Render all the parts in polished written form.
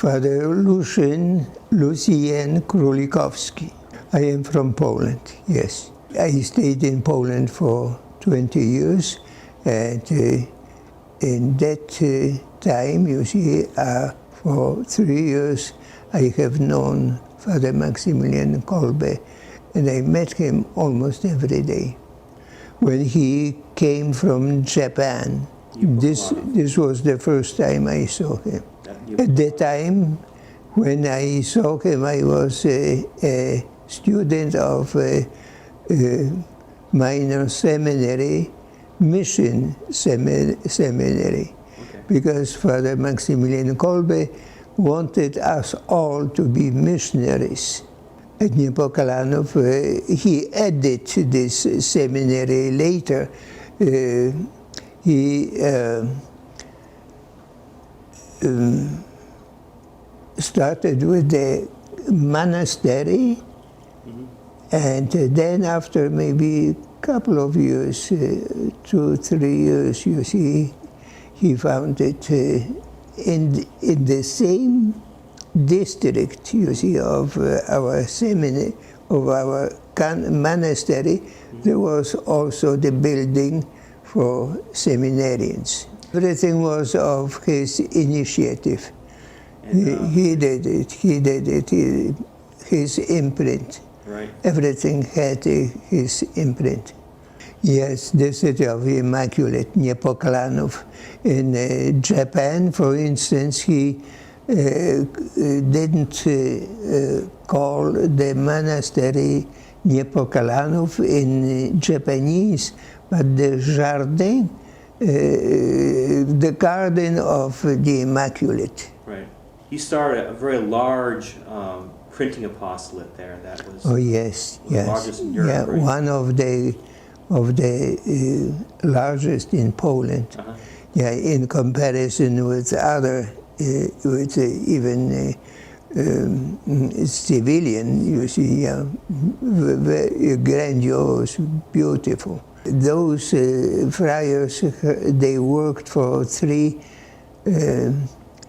Father Lucien Królikowski. I am from Poland, yes. I stayed in Poland for 20 years, and in that time, you see, for 3 years, I have known Father Maximilian Kolbe, and I met him almost every day. When he came from Japan, this was the first time I saw him. At the time when I saw him, I was a student of a minor seminary, mission seminary, because Father Maximilian Kolbe wanted us all to be missionaries. At Epochal, he added to this seminary later. He started with the monastery, and then after maybe a couple of years, 2, 3 years, you see, he found it in the same district, you see, of our seminary, of our monastery. There was also the building for seminarians. Everything was of his initiative. He did it, his imprint. Right. Everything had his imprint. Yes, the city of Immaculate, Epochal. In Japan, for instance, he didn't call the monastery Epochal in Japanese, but the jardin, the garden of the Immaculate. Right. He started a very large printing apostolate there. That was yes, the largest in Europe. Yeah, right? one of the largest in Poland. Yeah, in comparison with other, with even civilian, you see, very grandiose, beautiful. Those friars, they worked for 3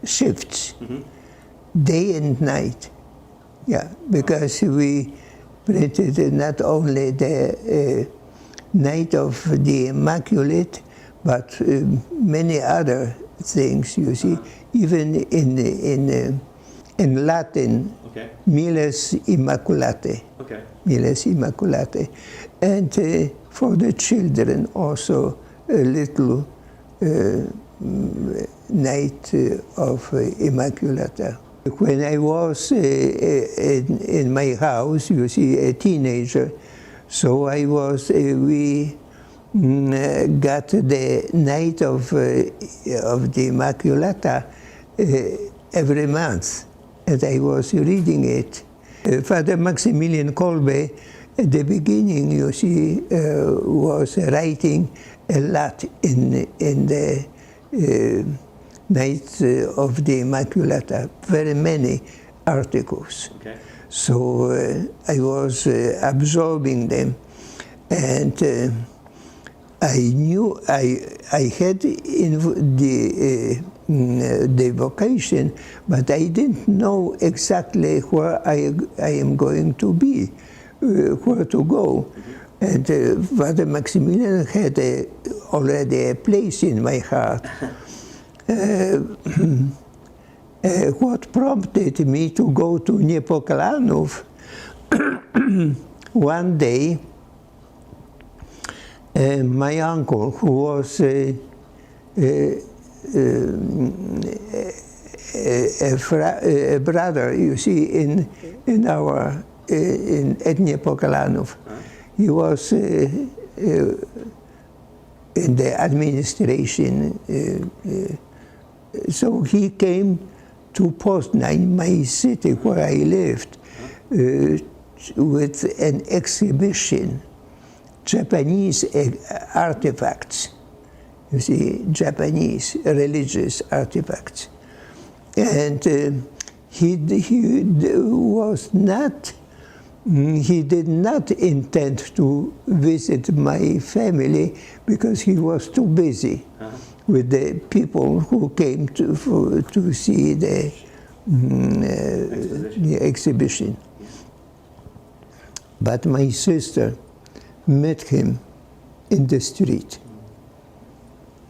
shifts, day and night. Yeah, because we printed not only the Night of the Immaculate, but many other things, you see, even in Latin, Miles Immaculate. Miles Immaculate. And for the children also a little Night of Immaculata. When I was in my house, you see, a teenager, so I was, we got the Night of the Immaculata every month, and I was reading it. Father Maximilian Kolbe, at the beginning, you see, was writing a lot in the Night of the Immaculata, very many articles. So I was absorbing them, and I knew I had the vocation, but I didn't know exactly where I am going to be, where to go. And Father Maximilian had already a place in my heart. What prompted me to go to Epochal, one day, my uncle, who was a brother, you see, in our at Epochal, he was in the administration. So he came to Poznan, my city where I lived, with an exhibition, Japanese artifacts, you see, Japanese religious artifacts. And he did not intend to visit my family because he was too busy with the people who came to see the the exhibition. But my sister met him in the street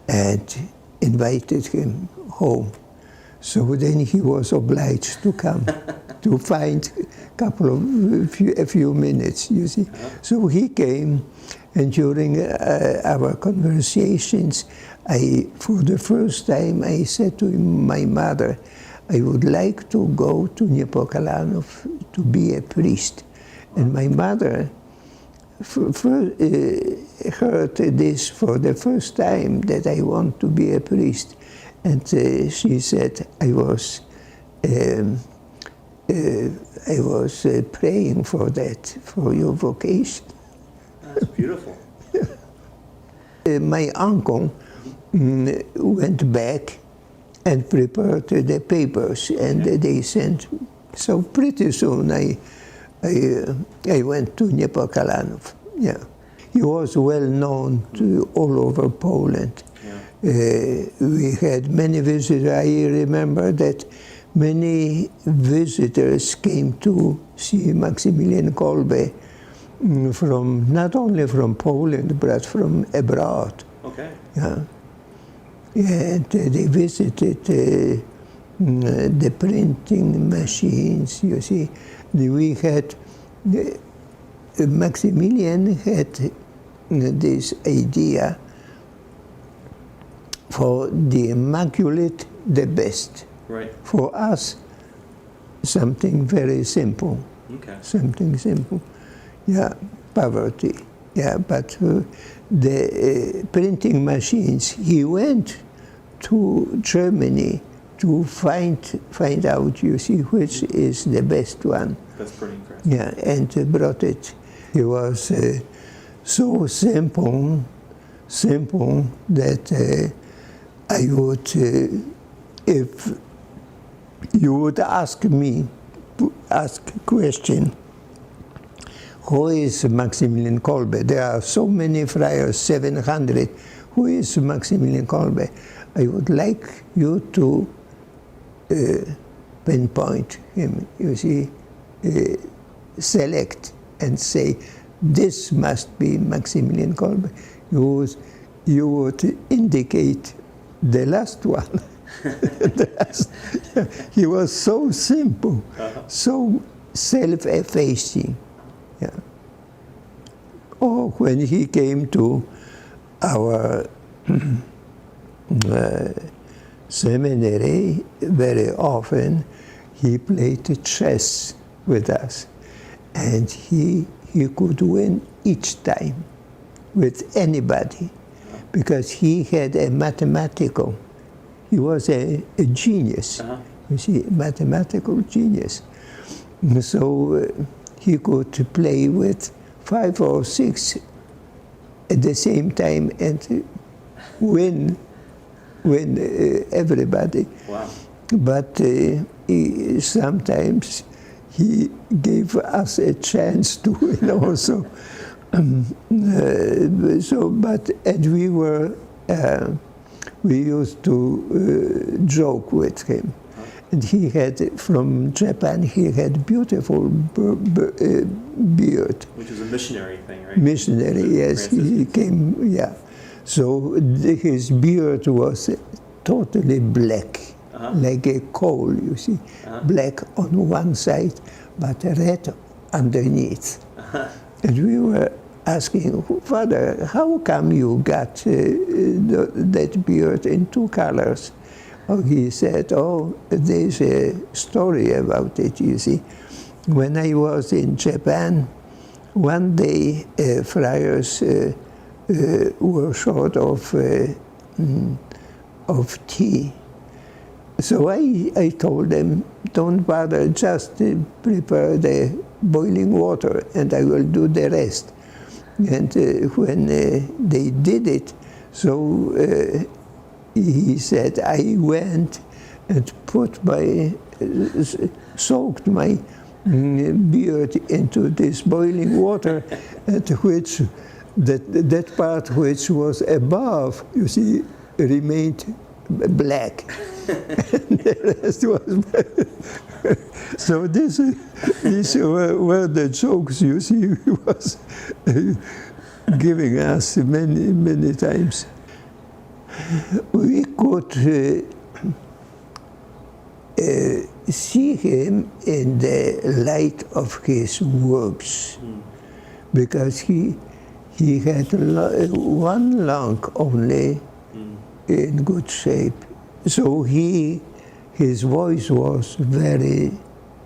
and invited him home. So then he was obliged to come to find a few minutes, you see. So he came, and during our conversations, for the first time, I said to my mother, I would like to go to Epochal to be a priest. And my mother heard this for the first time, that I want to be a priest. And she said, I was praying for that, for your vocation. That's beautiful. My uncle went back and prepared the papers, and they sent. So pretty soon I went to Epochal. Yeah, he was well known all over Poland. We had many visitors. I remember that many visitors came to see Maximilian Kolbe from not only from Poland but from abroad. Okay. Yeah, and they visited the printing machines. You see, we had Maximilian had this idea for the immaculate, the best. Right. For us, something very simple. Okay. Something simple. Yeah, poverty. Yeah, but the printing machines, he went to Germany to find out, you see, which is the best one. That's pretty impressive. Yeah, and brought it. He was so simple that I would, if you would ask me, ask a question, who is Maximilian Kolbe? There are so many friars, 700. Who is Maximilian Kolbe? I would like you to pinpoint him, you see, select and say, this must be Maximilian Kolbe. You would indicate the last one. He was so simple, so self-effacing. Yeah. Or when he came to our seminary, very often he played chess with us, and he could win each time with anybody, because he had a mathematical. He was a genius, you see, mathematical genius. So he could play with 5 or 6 at the same time and win everybody. Wow. But sometimes he gave us a chance to win also. And we used to joke with him. And he had, from Japan, he had beautiful beard. Which is a missionary thing, right? Missionary, yes. He came, yeah. So his beard was totally black, like a coal, you see. Black on one side, but red underneath. And we were asking, Father, how come you got that beard in 2 colors? Oh, he said, oh, there's a story about it, you see. When I was in Japan, one day friars were short of tea. So I told them, don't bother, just prepare the boiling water and I will do the rest. And when they did it, so he said, I went and soaked my beard into this boiling water, at which that part which was above, you see, remained black. And the rest was so these were the jokes, you see, he was giving us many times. We could see him in the light of his works, because he had one lung only in good shape. So his voice was very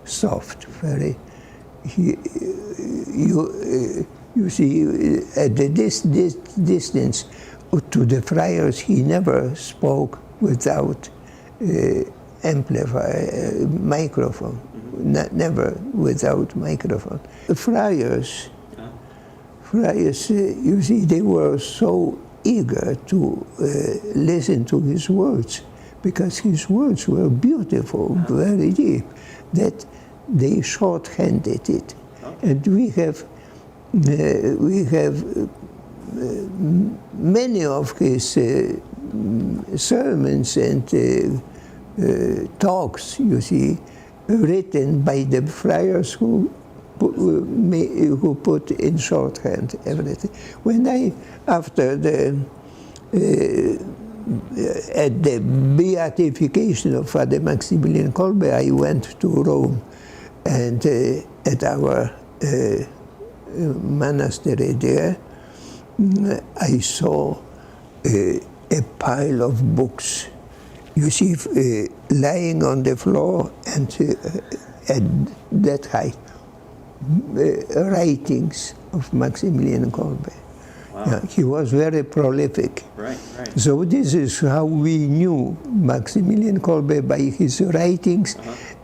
soft, very. You see, at this distance to the friars, he never spoke without amplifier, microphone, never without microphone. The friars, you see, they were so eager to listen to his words, because his words were beautiful, very deep, that they shorthanded it. And we have many of his sermons and talks, you see, written by the friars who put in shorthand everything. When after at the beatification of Father Maximilian Kolbe, I went to Rome, and at our monastery there, I saw a pile of books, you see, lying on the floor, and at that height, writings of Maximilian Kolbe. Wow. Yeah, he was very prolific. Right. So this is how we knew Maximilian Kolbe, by his writings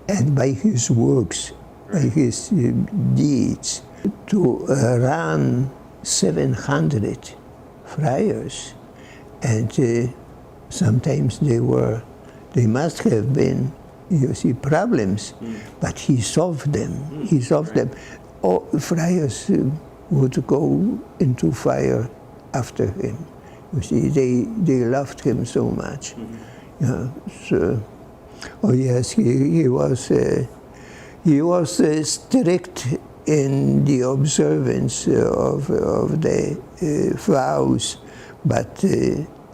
and by his works, by his deeds. To run 700 friars, and sometimes they must have been, you see, problems, but he solved them. He solved them. All friars would go into fire after him. You see, they loved him so much. Yeah, so, oh yes, he was strict in the observance of the vows, but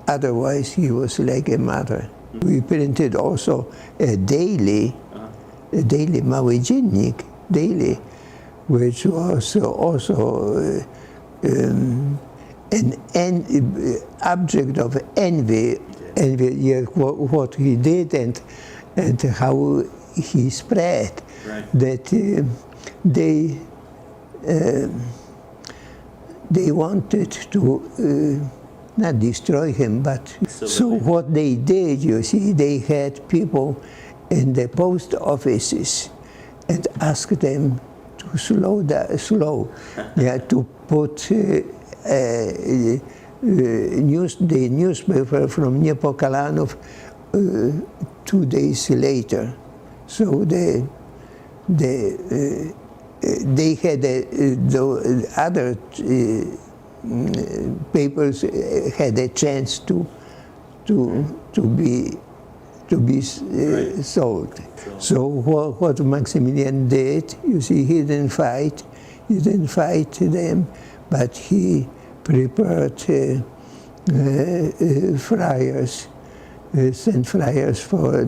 otherwise he was like a mother. We printed also a daily Mały Dziennik, daily, which was also an object of envy, what he did and how he spread. Right. That they wanted to not destroy him, but so what they did, you see, they had people in the post offices and asked them to slow, to put the newspaper from Epochal 2 days later. So they had the other papers had a chance to be sold. So what Maximilian did, you see, he didn't fight them, but he prepared friars, sent friars for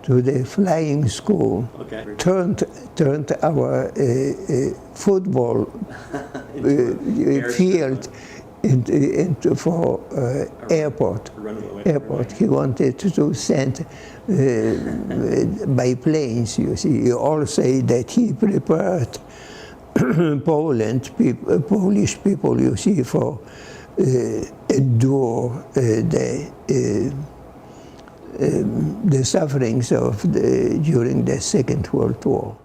to the flying school. Okay. Turned our football field into for airport. Airport. He wanted to send by planes. You see, you all say that he prepared Polish people. You see, for endure the sufferings of during the Second World War.